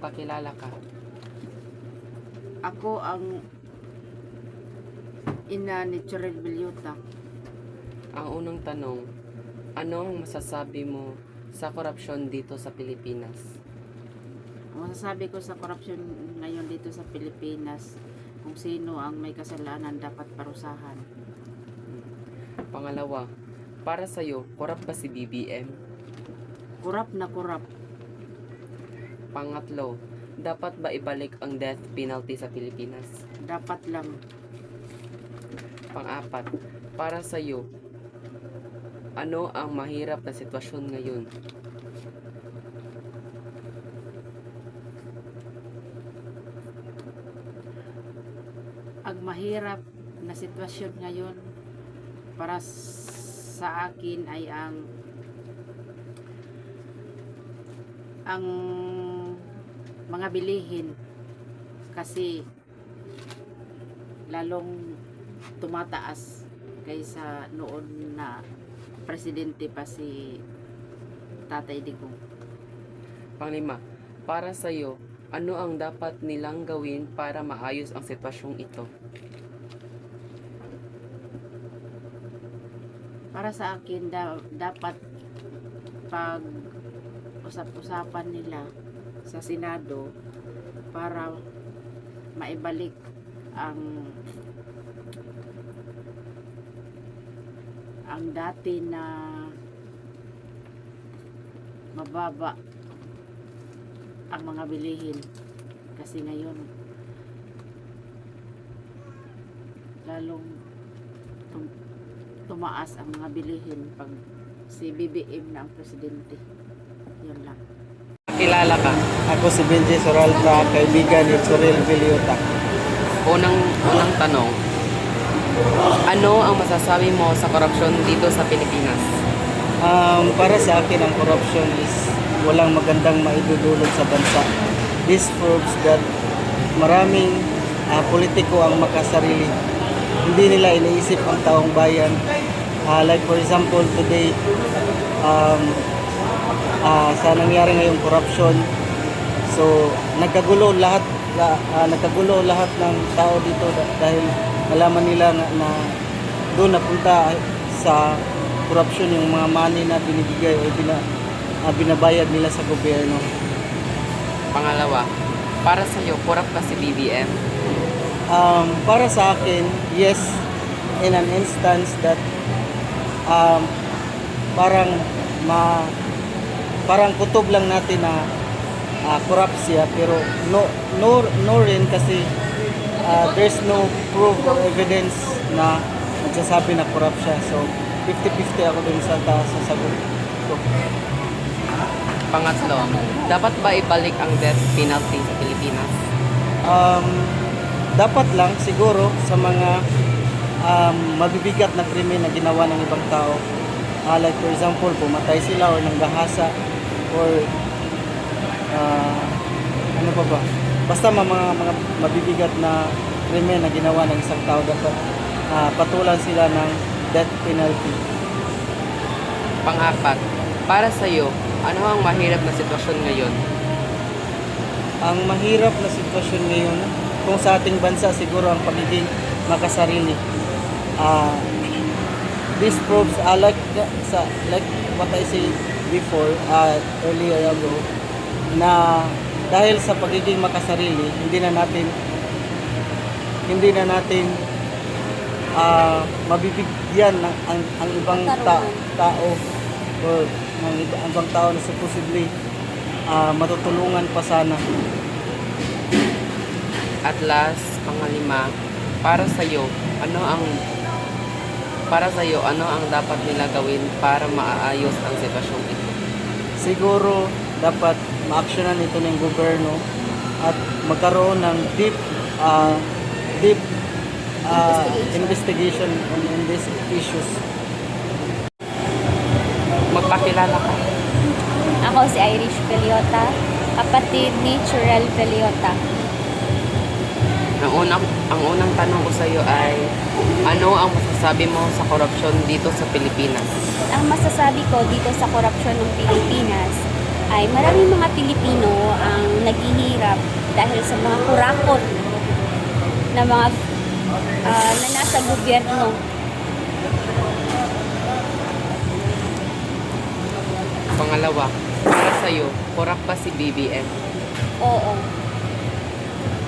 Magpakilala ka. Ako ang ina ni Churel Villota. Ang unang tanong, ano ang masasabi mo sa korupsyon dito sa Pilipinas? Ang masasabi ko sa korupsyon ngayon dito sa Pilipinas, kung sino ang may kasalanan dapat parusahan. Pangalawa, para sa'yo, korap ba si BBM? Kurap na kurap. Pangatlo, dapat ba ibalik ang death penalty sa Pilipinas? Dapat lang. Pang-apat, para sa'yo, ano ang mahirap na sitwasyon ngayon? Ang mahirap na sitwasyon ngayon para sa akin ay ang mga bilihin, kasi lalong tumataas kaysa noon na presidente pa si Tatay Digong. Panglima, para sa'yo, ano ang dapat nilang gawin para maayos ang sitwasyong ito? Para sa akin, dapat pag usap-usapan nila sa Senado para maibalik ang dati na mababa ang mga bilihin, kasi ngayon lalong tumaas ang mga bilihin pag si BBM na ang presidente. Yun lang. Kilala ka. Ako si Benji Soralta, kaibigan ni Churel Villota. Unang tanong, ano ang masasabi mo sa korupsyon dito sa Pilipinas? Para sa akin, ang corruption is walang magandang maidudulot sa bansa. This proves that maraming politiko ang makasarili. Hindi nila iniisip ang taong bayan. Like for example, today, sa nangyari ngayong corruption, so nagkagulo lahat ng tao dito dahil nalaman nila na doon napunta sa corruption yung mga money na binibigay o binabayad nila sa gobyerno. Pangalawa, para sa'yo, korap ba si BBM? Para sa akin, yes, in an instance that parang kutob lang natin na corrupt siya, pero no rin kasi there's no proof or evidence na nagsasabi na corrupt siya. So 50-50 ako dun sa sasagot ko. Pangatlo, dapat ba ibalik ang death penalty sa Pilipinas? Dapat lang siguro sa mga mabibigat na krimen na ginawa ng ibang tao. Like for example, pumatay sila or nanggahasa or ano pa ba? Basta mga mabibigat na krimen na ginawa ng isang tao, dapat patulan sila ng death penalty. Pang-apat, para sa'yo, ano ang mahirap na sitwasyon ngayon? Ang mahirap na sitwasyon ngayon, kung sa ating bansa, siguro ang pagiging makasarili. This proves, like what I said before, earlier ago, na dahil sa pagiging makasarili, hindi na natin mabibigyan ang ibang tao or ang ibang tao na supposedly matutulungan pa sana. At last, pangalima, para sa'yo, ano ang dapat nila gawin para maayos ang sitwasyong ito? Siguro dapat ma-actionan ito ng gobyerno at magkaroon ng deep investigation on these issues. Magpakilala ka. Ako si Irish Villota, kapatid ni Churel Villota. Ang unang tanong ko sa iyo ay, ano ang masasabi mo sa korupsyon dito sa Pilipinas? Ang masasabi ko dito sa korupsyon ng Pilipinas ay maraming mga Pilipino ang naghihirap dahil sa mga kurakot na mga na nasa gobyerno. Pangalawa, para sa'yo, korap ba si BBM? Oo.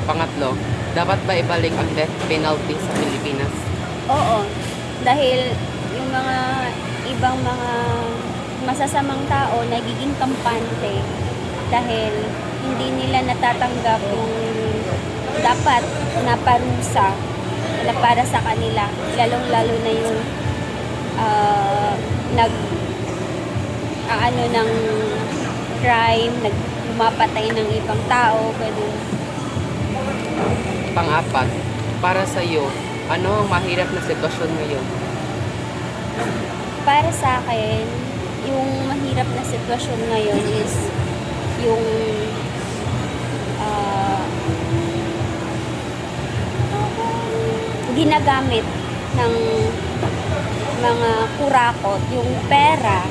Pangatlo, dapat ba ibalik ang death penalty sa Pilipinas? Oo. Dahil yung mga ibang mga masasamang tao nagiging kampante dahil hindi nila natatanggap yung dapat na parusa na para sa kanila, lalong-lalo na yung ano ng crime, nagmapatay ng ibang tao, ganun. Pang-apat, para sa'yo, ano ang mahirap na sitwasyon ngayon? Para sa akin, yung mahirap na sitwasyon ngayon is yung ginagamit ng mga kurakot yung pera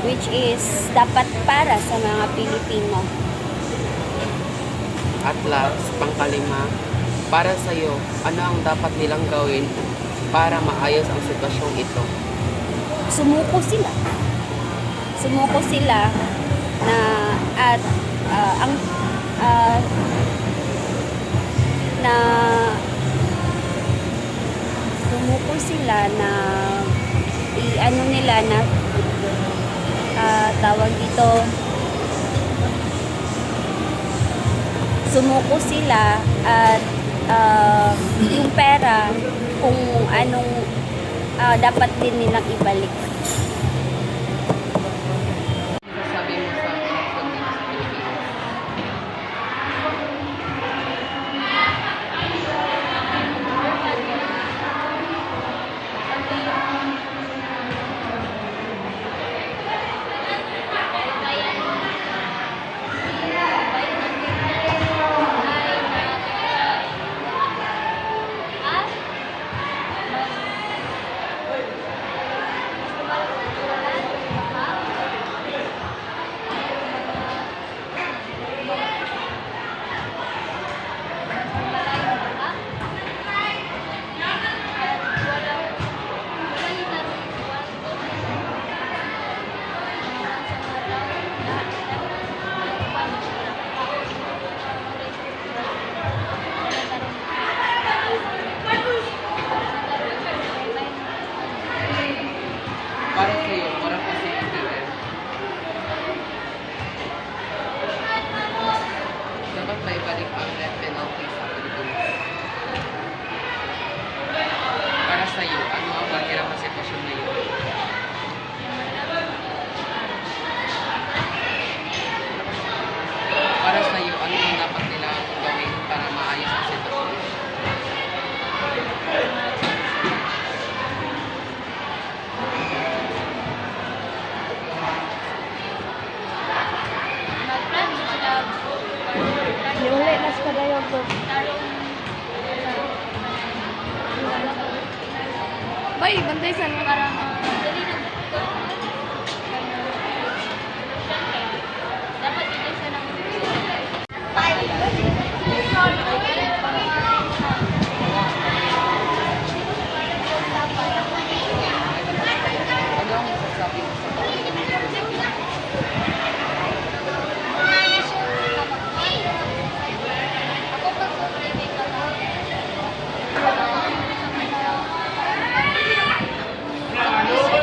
which is dapat para sa mga Pilipino. At last, pangkalima, para sa'yo, ano ang dapat nilang gawin para maayos ang sitwasyong ito? Sumuko sila. Sumuko sila na at na sumuko sila na i-ano nila na tawag dito, sumuko sila at yung pera kung anong dapat din nilang ibalik. Sabi mo sa korupsyon dito sa Pilipinas. Para sa'yo, korap ba si BBM? Dapat ba ibalik ang death penalty sa Pilipinas? Para sa'yo, ano ang mahirap na sitwasyon ngayon? Para sa'yo, ano ang dapat nila gawin para maayos ang sitwasyon? Bay, bantay sa mga karang dapat ito sa nang Ano ang masasabi mo sa Ako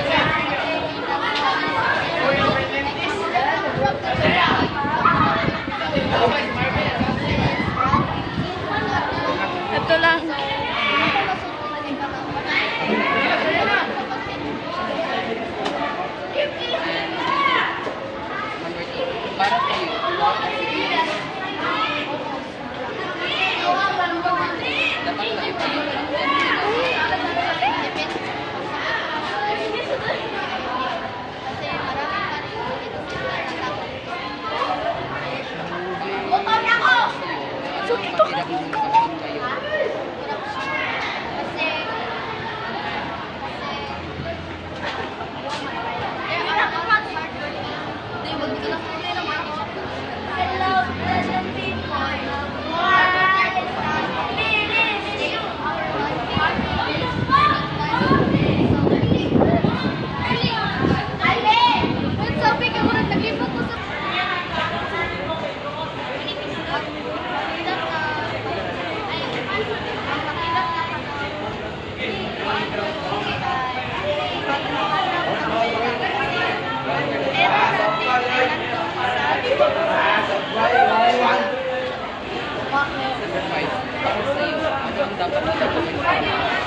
Sacrifice para sa'yo. Ano ang dapat nila gawin?